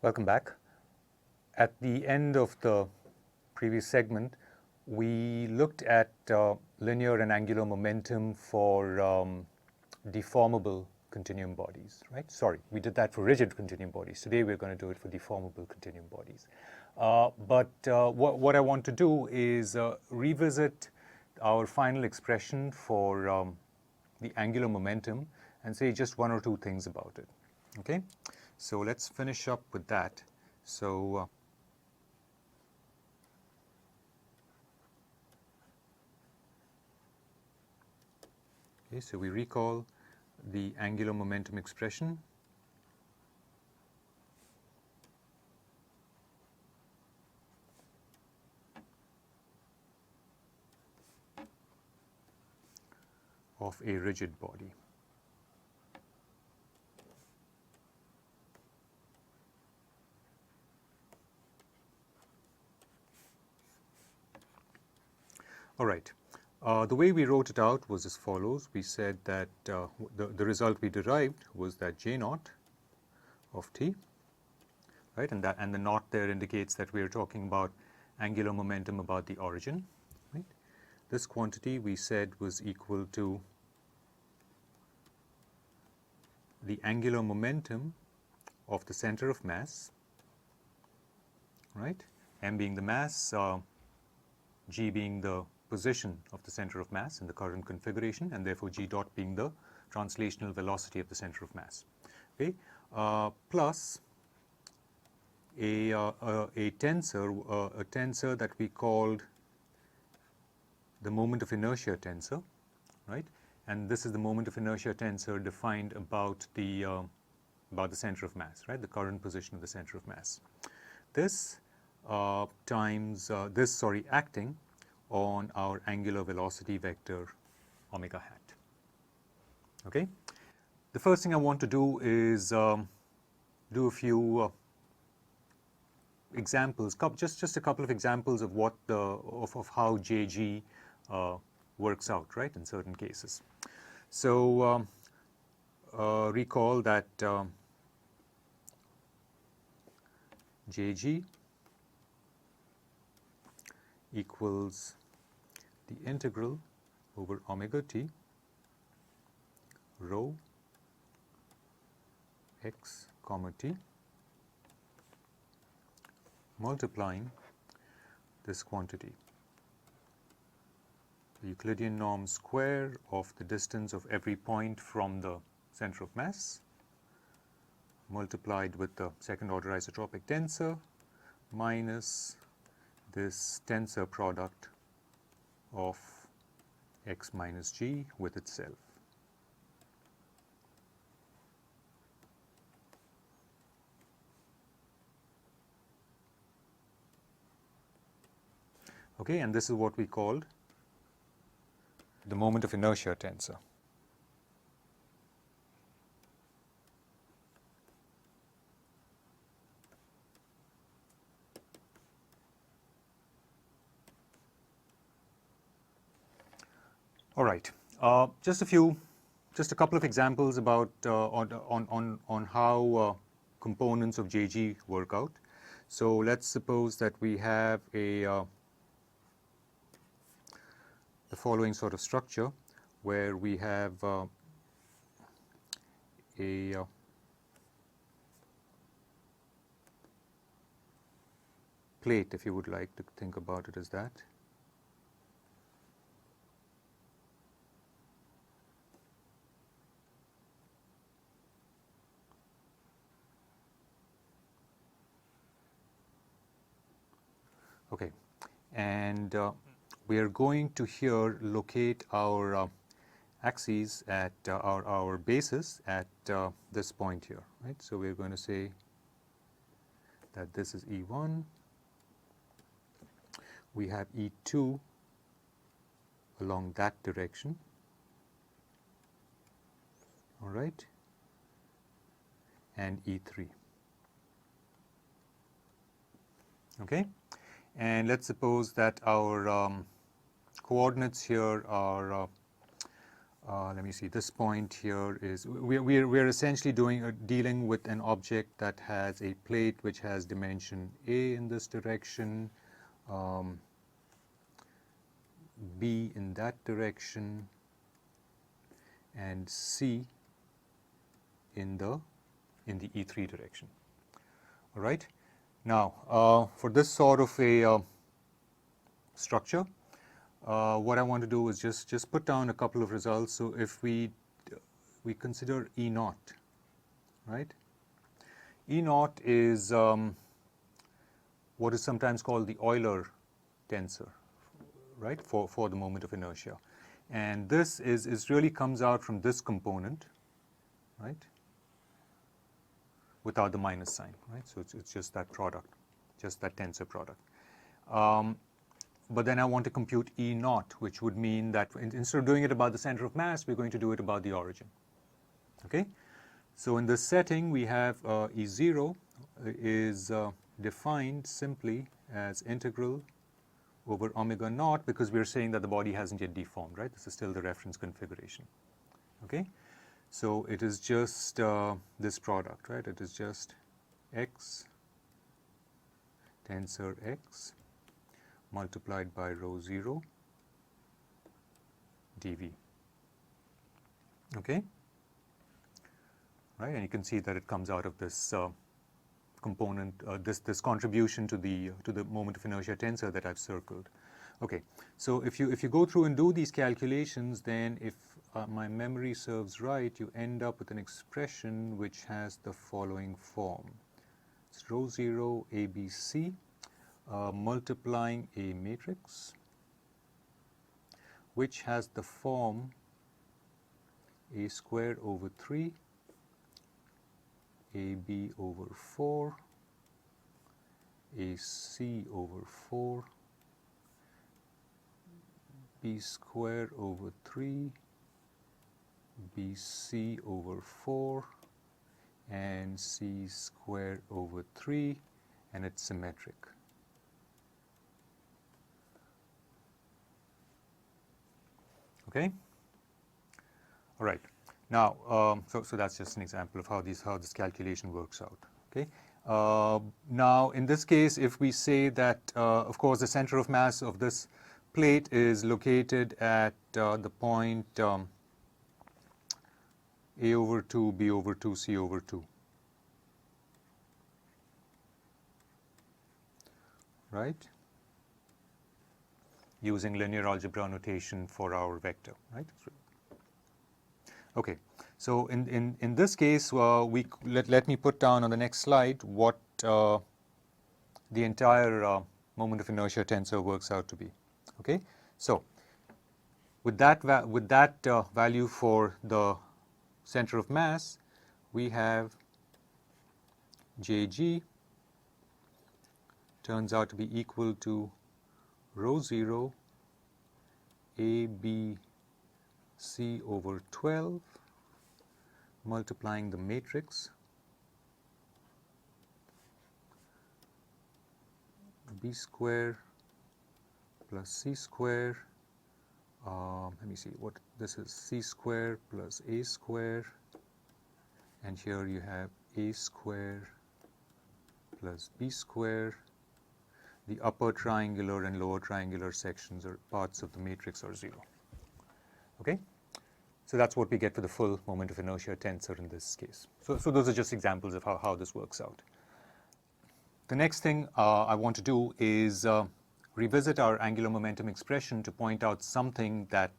Welcome back. At the end of the previous segment, we looked at linear and angular momentum for deformable continuum bodies, right? Sorry, we did that for rigid continuum bodies. Today we're going to do it for deformable continuum bodies. What I want to do is revisit our final expression for the angular momentum and say just one or two things about it, okay? So let's finish up with that. So so we recall the angular momentum expression. Of a rigid body. All right. The way we wrote it out was as follows. We said that the result we derived was that J naught of t, right? And the naught there indicates that we are talking about angular momentum about the origin, right? This quantity we said was equal to the angular momentum of the center of mass, right? M being the mass, G being the position of the center of mass in the current configuration, and therefore G dot being the translational velocity of the center of mass, okay? Plus a tensor that we called the moment of inertia tensor, right? And this is the moment of inertia tensor defined about the center of mass, right? The current position of the center of mass. This acting on our angular velocity vector omega hat. Okay. The first thing I want to do is do a few examples, just a couple of examples of what of how JG works out, right, in certain cases. So recall that JG equals the integral over omega t rho x comma t multiplying this quantity, the Euclidean norm square of the distance of every point from the center of mass multiplied with the second order isotropic tensor minus this tensor product of x minus g with itself. Okay, and this is what we called the moment of inertia tensor. All right, just a couple of examples about on how components of JG work out. So let's suppose that we have the following sort of structure where we have a plate, if you would like to think about it as that. Okay, and we are going to here locate our axes at our bases at this point here, right? So we're going to say that this is E1, we have E2 along that direction, all right, and E3. Okay. And let's suppose that our coordinates here are let me see, this point here is, we're essentially dealing with an object that has a plate which has dimension A in this direction, B in that direction, and C in the E3 direction. All right. Now, for this sort of a structure, what I want to do is just put down a couple of results. So if we consider E naught, right? E naught is what is sometimes called the Euler tensor, right? For the moment of inertia, and this is really comes out from this component, right? Without the minus sign, right? So it's just that product, just that tensor product. But then I want to compute E naught, which would mean that instead of doing it about the center of mass, we're going to do it about the origin. Okay? So in this setting, we have E0 is defined simply as integral over omega naught, because we're saying that the body hasn't yet deformed, right? This is still the reference configuration. Okay? So it is just this product, right? It is just x tensor x multiplied by rho 0 dV. Okay? Right, and you can see that it comes out of this component, this contribution to the moment of inertia tensor that I've circled. Okay, so if you go through and do these calculations, then if my memory serves right, you end up with an expression which has the following form. It's rho 0 ABC multiplying a matrix which has the form a square over 3 AB over 4 AC over 4 B square over 3 BC over 4 and C square over 3, and it's symmetric. Okay? All right. Now, so that's just an example of how this calculation works out. Okay. Now, in this case, if we say that, of course, the center of mass of this plate is located at the point A over 2, B over 2, C over 2. Right? Using linear algebra notation for our vector, right? Okay, so in this case, let me put down on the next slide what the entire moment of inertia tensor works out to be. Okay, so with that value for the center of mass, we have Jg turns out to be equal to rho 0 ABC over 12 multiplying the matrix B square plus C square, let me see what this is, C square plus A square, and here you have A square plus B square. The upper triangular and lower triangular sections or parts of the matrix are 0. Okay? So that's what we get for the full moment of inertia tensor in this case. So those are just examples of how this works out. The next thing I want to do is revisit our angular momentum expression to point out something that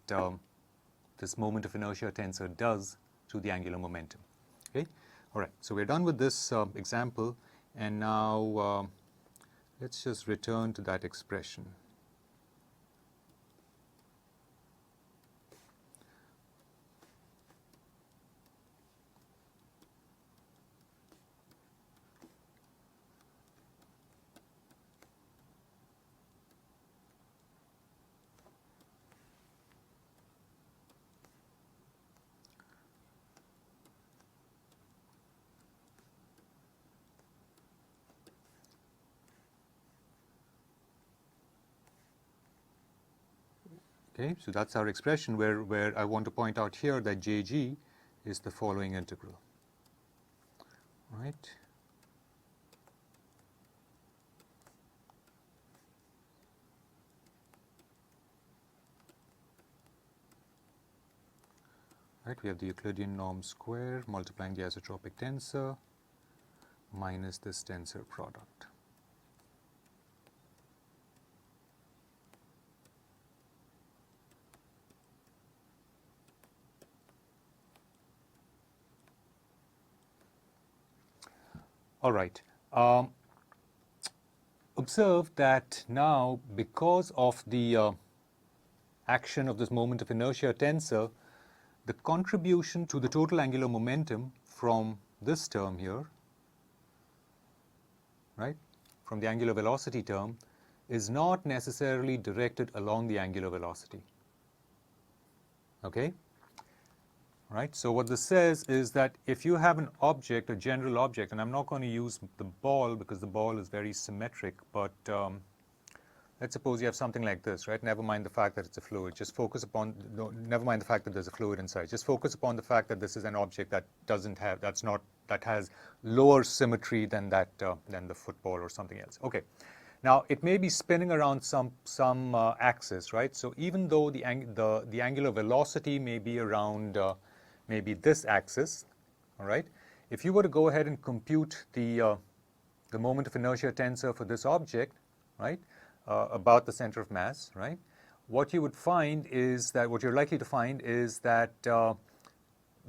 this moment of inertia tensor does to the angular momentum. Okay? All right, so we're done with this example, and now let's just return to that expression. Okay, so that's our expression where I want to point out here that Jg is the following integral, right? Right, we have the Euclidean norm square multiplying the isotropic tensor minus this tensor product. All right. Observe that now, because of the action of this moment of inertia tensor, the contribution to the total angular momentum from this term here, right, from the angular velocity term, is not necessarily directed along the angular velocity. Okay? Right? So what this says is that if you have an object, a general object, and I'm not going to use the ball because the ball is very symmetric, but let's suppose you have something like this, right? Never mind the fact that it's a fluid. Just focus upon, no, never mind the fact that there's a fluid inside. Just focus upon the fact that this is an object that doesn't have, that has lower symmetry than that, than the football or something else. Okay. Now, it may be spinning around some axis, right? So even though the angular velocity may be around maybe this axis, all right? If you were to go ahead and compute the moment of inertia tensor for this object, right, about the center of mass, right, what you would find is that, what you're likely to find is that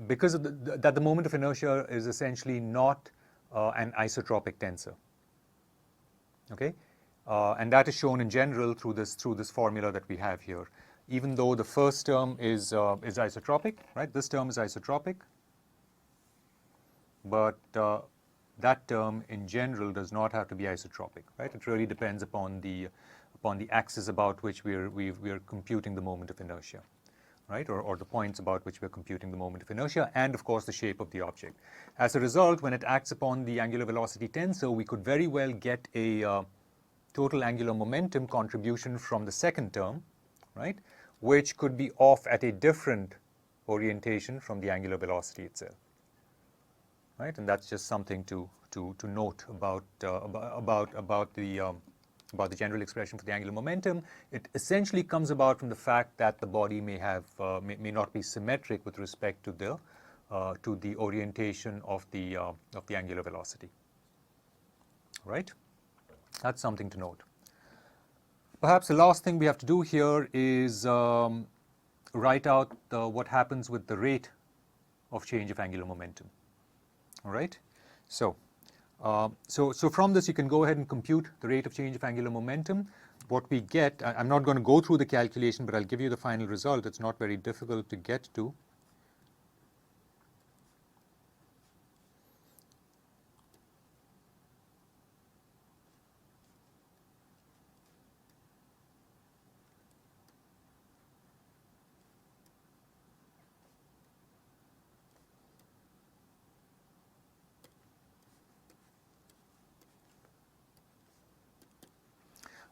because of the moment of inertia is essentially not an isotropic tensor, okay? And that is shown in general through this formula that we have here. Even though the first term is isotropic, right? This term is isotropic, but that term in general does not have to be isotropic, right? It really depends upon the axis about which we are computing the moment of inertia, right? Or the points about which we are computing the moment of inertia, and of course the shape of the object. As a result, when it acts upon the angular velocity tensor, we could very well get a total angular momentum contribution from the second term, right, which could be off at a different orientation from the angular velocity itself, right? And that's just something to note about the general expression for the angular momentum. It essentially comes about from the fact that the body may have may not be symmetric with respect to the orientation of the angular velocity, right? That's something to note. Perhaps the last thing we have to do here is write out what happens with the rate of change of angular momentum. All right. So from this you can go ahead and compute the rate of change of angular momentum. What we get, I'm not going to go through the calculation, but I'll give you the final result. It's not very difficult to get to.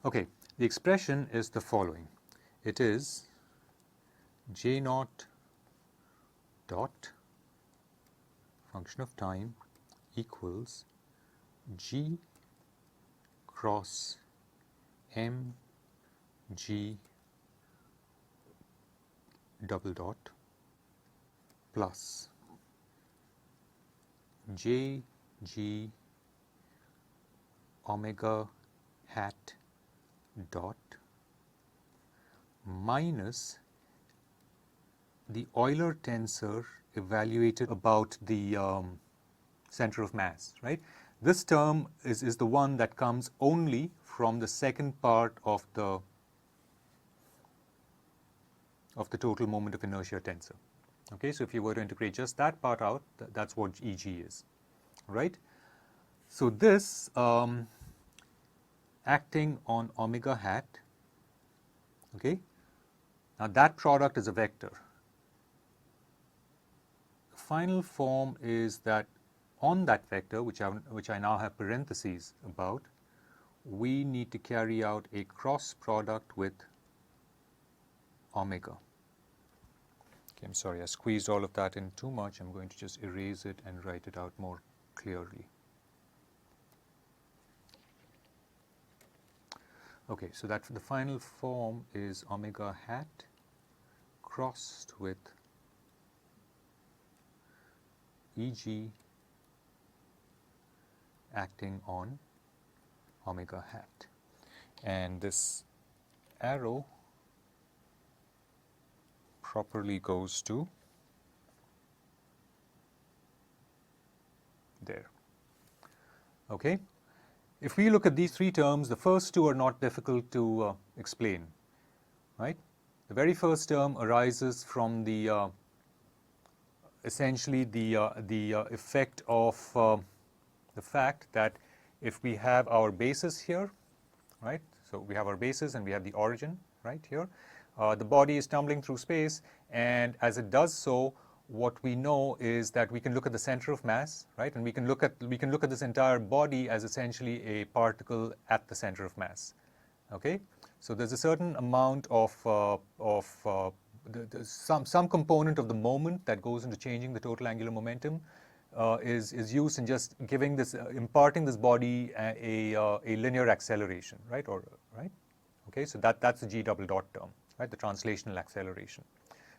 Okay, the expression is the following. It is J naught dot function of time equals G cross M G double dot plus J G omega hat dot minus the Euler tensor evaluated about the center of mass, right? This term is the one that comes only from the second part of the total moment of inertia tensor. Okay, so if you were to integrate just that part out, that's what EG is, right? So this acting on omega hat, okay, now that product is a vector. The final form is that on that vector, which I now have parentheses about, we need to carry out a cross product with omega. Okay, I'm sorry, I squeezed all of that in too much. I'm going to just erase it and write it out more clearly. Okay, so that the final form is omega hat crossed with Eg acting on omega hat. And this arrow properly goes to there. Okay? If we look at these three terms, the first two are not difficult to explain, right? The very first term arises from the essentially the effect of the fact that if we have our basis here, right? So we have our basis and we have the origin right here. The body is tumbling through space, and as it does so, what we know is that we can look at the center of mass, right? And we can look at this entire body as essentially a particle at the center of mass. Okay, so there's a certain amount of some component of the moment that goes into changing the total angular momentum is used in just giving this imparting this body a linear acceleration, right? Okay, so that's the G double dot term, right? The translational acceleration.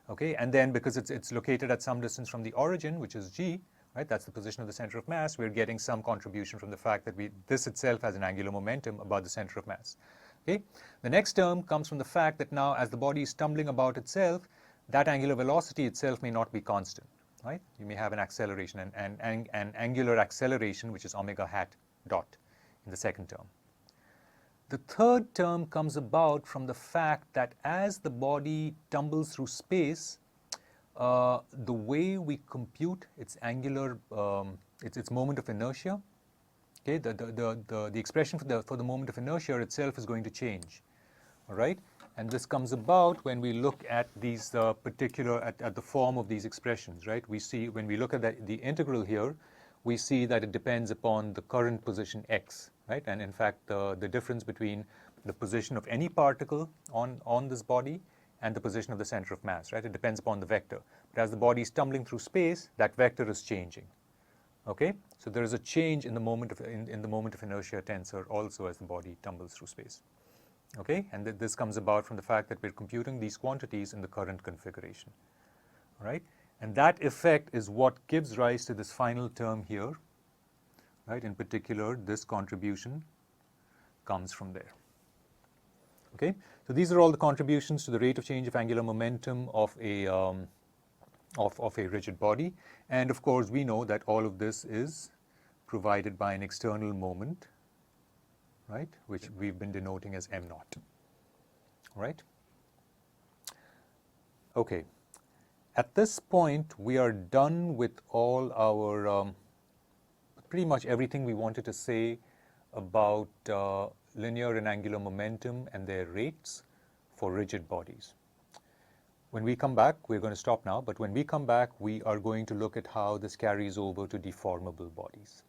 Okay, and then because it's located at some distance from the origin, which is G, right? That's the position of the center of mass. We're getting some contribution from the fact that this itself has an angular momentum about the center of mass. Okay, the next term comes from the fact that now, as the body is tumbling about itself, that angular velocity itself may not be constant, right? You may have an acceleration, an angular acceleration, which is omega hat dot in the second term. The third term comes about from the fact that as the body tumbles through space, the way we compute its angular, its moment of inertia, okay, the expression for the moment of inertia itself is going to change, all right? And this comes about when we look at these at the form of these expressions, right? We see, when we look at the integral here, we see that it depends upon the current position x, right? And in fact, the difference between the position of any particle on this body and the position of the center of mass, right? It depends upon the vector. But as the body is tumbling through space, that vector is changing. Okay, so there is a change in the moment of inertia tensor also as the body tumbles through space. Okay, and this comes about from the fact that we're computing these quantities in the current configuration. All right, and that effect is what gives rise to this final term here. Right, in particular, this contribution comes from there. Okay, so these are all the contributions to the rate of change of angular momentum of a rigid body, and of course we know that all of this is provided by an external moment, right, which we've been denoting as m naught. Right? Okay, at this point we are done with all our pretty much everything we wanted to say about linear and angular momentum and their rates for rigid bodies. When we come back, we're going to stop now, but when we come back, we are going to look at how this carries over to deformable bodies.